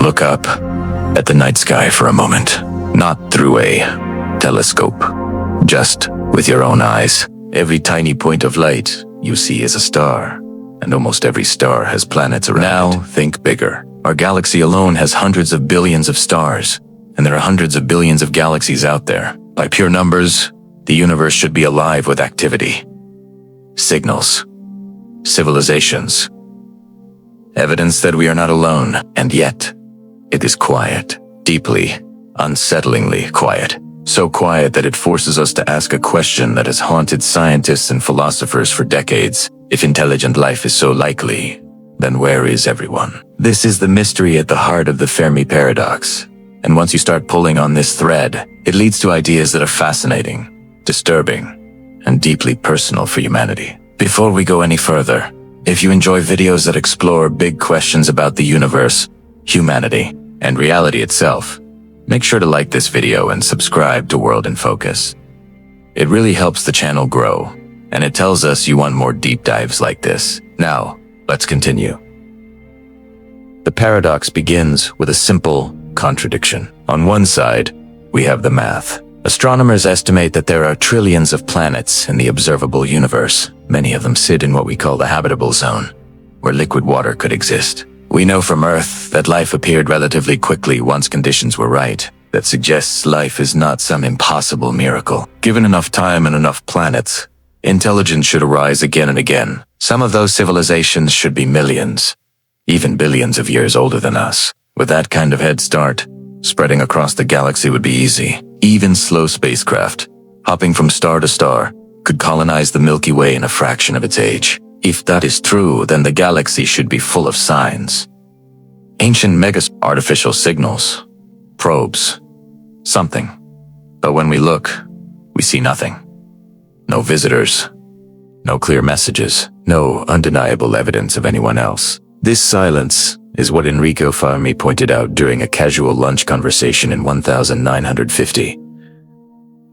Look up at the night sky for a moment. Not through a telescope, just with your own eyes. Every tiny point of light you see is a star, and almost every star has planets around it. Now, think bigger. Our galaxy alone has hundreds of billions of stars, and there are hundreds of billions of galaxies out there. By pure numbers, the universe should be alive with activity. Signals. Civilizations. Evidence that we are not alone, and yet, it is quiet. Deeply, unsettlingly quiet. So quiet that it forces us to ask a question that has haunted scientists and philosophers for decades. If intelligent life is so likely, then where is everyone? This is the mystery at the heart of the Fermi Paradox. And once you start pulling on this thread, it leads to ideas that are fascinating, disturbing, and deeply personal for humanity. Before we go any further, if you enjoy videos that explore big questions about the universe, humanity, and reality itself, make sure to like this video and subscribe to World in Focus. It really helps the channel grow, and it tells us you want more deep dives like this. Now, let's continue. The paradox begins with a simple contradiction. On one side, we have the math. Astronomers estimate that there are trillions of planets in the observable universe. Many of them sit in what we call the habitable zone, where liquid water could exist. We know from Earth that life appeared relatively quickly once conditions were right. That suggests life is not some impossible miracle. Given enough time and enough planets, intelligence should arise again and again. Some of those civilizations should be millions, even billions of years older than us. With that kind of head start, spreading across the galaxy would be easy. Even slow spacecraft, hopping from star to star, could colonize the Milky Way in a fraction of its age. If that is true, then the galaxy should be full of signs. Ancient artificial signals, probes, something. But when we look, we see nothing. No visitors, no clear messages, no undeniable evidence of anyone else. This silence is what Enrico Fermi pointed out during a casual lunch conversation in 1950.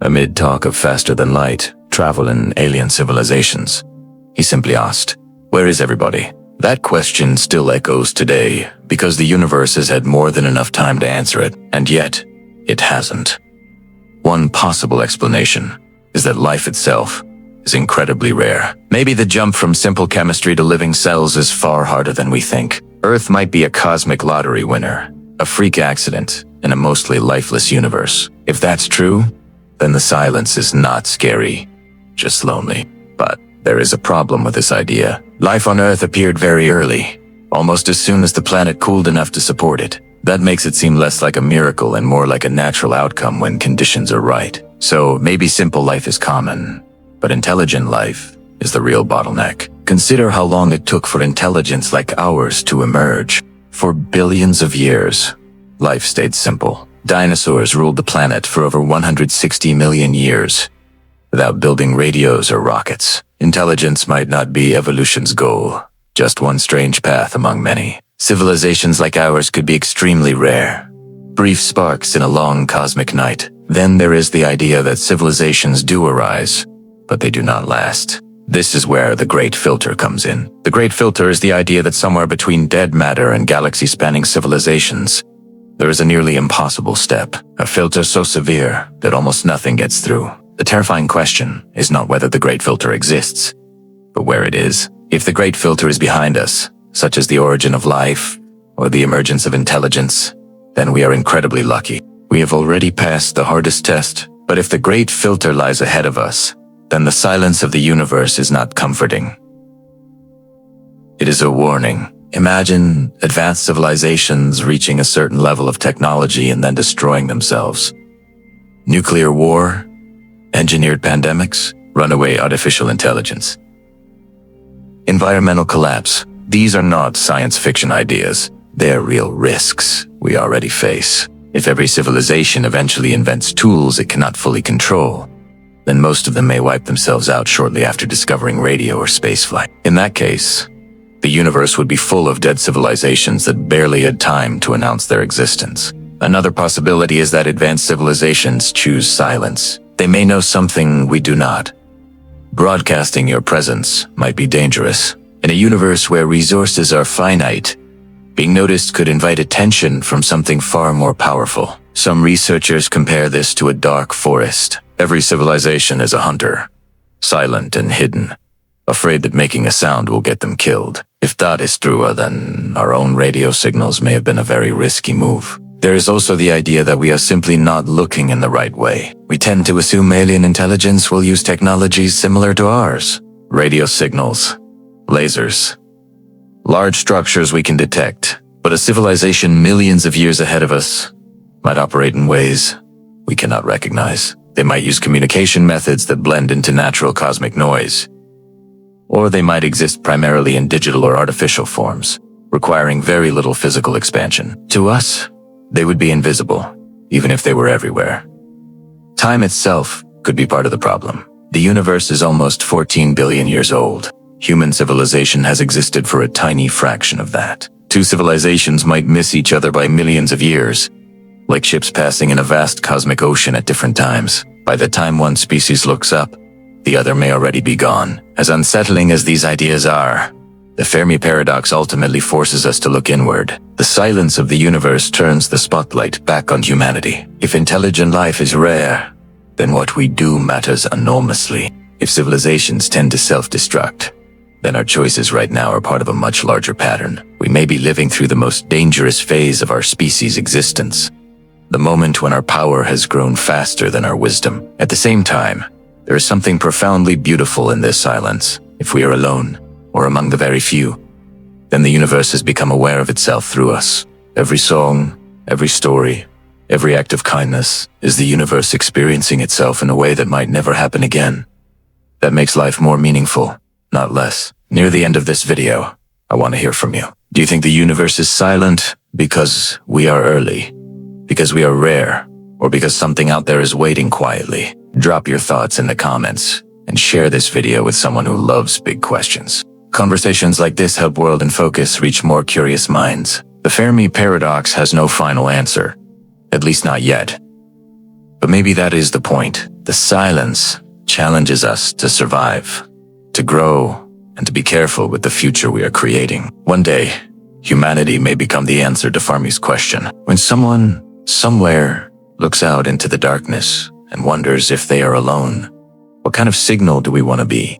Amid talk of faster-than-light, travel and alien civilizations, he simply asked, "Where is everybody?" That question still echoes today because the universe has had more than enough time to answer it, and yet, it hasn't. One possible explanation is that life itself is incredibly rare. Maybe the jump from simple chemistry to living cells is far harder than we think. Earth might be a cosmic lottery winner, a freak accident in a mostly lifeless universe. If that's true, then the silence is not scary, just lonely. But there is a problem with this idea. Life on Earth appeared very early, almost as soon as the planet cooled enough to support it. That makes it seem less like a miracle and more like a natural outcome when conditions are right. So maybe simple life is common, but intelligent life is the real bottleneck. Consider how long it took for intelligence like ours to emerge. For billions of years, life stayed simple. Dinosaurs ruled the planet for over 160 million years, without building radios or rockets. Intelligence might not be evolution's goal, just one strange path among many. Civilizations like ours could be extremely rare, brief sparks in a long cosmic night. Then there is the idea that civilizations do arise, but they do not last. This is where the Great Filter comes in. The Great Filter is the idea that somewhere between dead matter and galaxy-spanning civilizations, there is a nearly impossible step, a filter so severe that almost nothing gets through. The terrifying question is not whether the Great Filter exists, but where it is. If the Great Filter is behind us, such as the origin of life or the emergence of intelligence, then we are incredibly lucky. We have already passed the hardest test. But if the Great Filter lies ahead of us, then the silence of the universe is not comforting. It is a warning. Imagine advanced civilizations reaching a certain level of technology and then destroying themselves. Nuclear war, engineered pandemics, runaway artificial intelligence. Environmental collapse. These are not science fiction ideas. They are real risks we already face. If every civilization eventually invents tools it cannot fully control, then most of them may wipe themselves out shortly after discovering radio or spaceflight. In that case, the universe would be full of dead civilizations that barely had time to announce their existence. Another possibility is that advanced civilizations choose silence. They may know something we do not. Broadcasting your presence might be dangerous. In a universe where resources are finite, Being noticed could invite attention from something far more powerful. Some researchers compare this to a dark forest. Every civilization is a hunter, silent and hidden, afraid that making a sound will get them killed. If that is true, then our own radio signals may have been a very risky move. There is also the idea that we are simply not looking in the right way. We tend to assume alien intelligence will use technologies similar to ours. Radio signals, lasers, large structures we can detect. But a civilization millions of years ahead of us might operate in ways we cannot recognize. They might use communication methods that blend into natural cosmic noise. Or they might exist primarily in digital or artificial forms, requiring very little physical expansion. To us, they would be invisible, even if they were everywhere. Time itself could be part of the problem. The universe is almost 14 billion years old. Human civilization has existed for a tiny fraction of that. Two civilizations might miss each other by millions of years, like ships passing in a vast cosmic ocean at different times. By the time one species looks up, the other may already be gone. As unsettling as these ideas are, the Fermi Paradox ultimately forces us to look inward. The silence of the universe turns the spotlight back on humanity. If intelligent life is rare, then what we do matters enormously. If civilizations tend to self-destruct, then our choices right now are part of a much larger pattern. We may be living through the most dangerous phase of our species' existence, the moment when our power has grown faster than our wisdom. At the same time, there is something profoundly beautiful in this silence. If we are alone, or among the very few, then the universe has become aware of itself through us. Every song, every story, every act of kindness is the universe experiencing itself in a way that might never happen again. That makes life more meaningful, not less. Near the end of this video, I want to hear from you. Do you think the universe is silent because we are early, because we are rare, or because something out there is waiting quietly? Drop your thoughts in the comments and share this video with someone who loves big questions. Conversations like this help World in Focus reach more curious minds. The Fermi Paradox has no final answer, at least not yet. But maybe that is the point. The silence challenges us to survive, to grow, and to be careful with the future we are creating. One day, humanity may become the answer to Fermi's question. When someone, somewhere, looks out into the darkness and wonders if they are alone, what kind of signal do we want to be?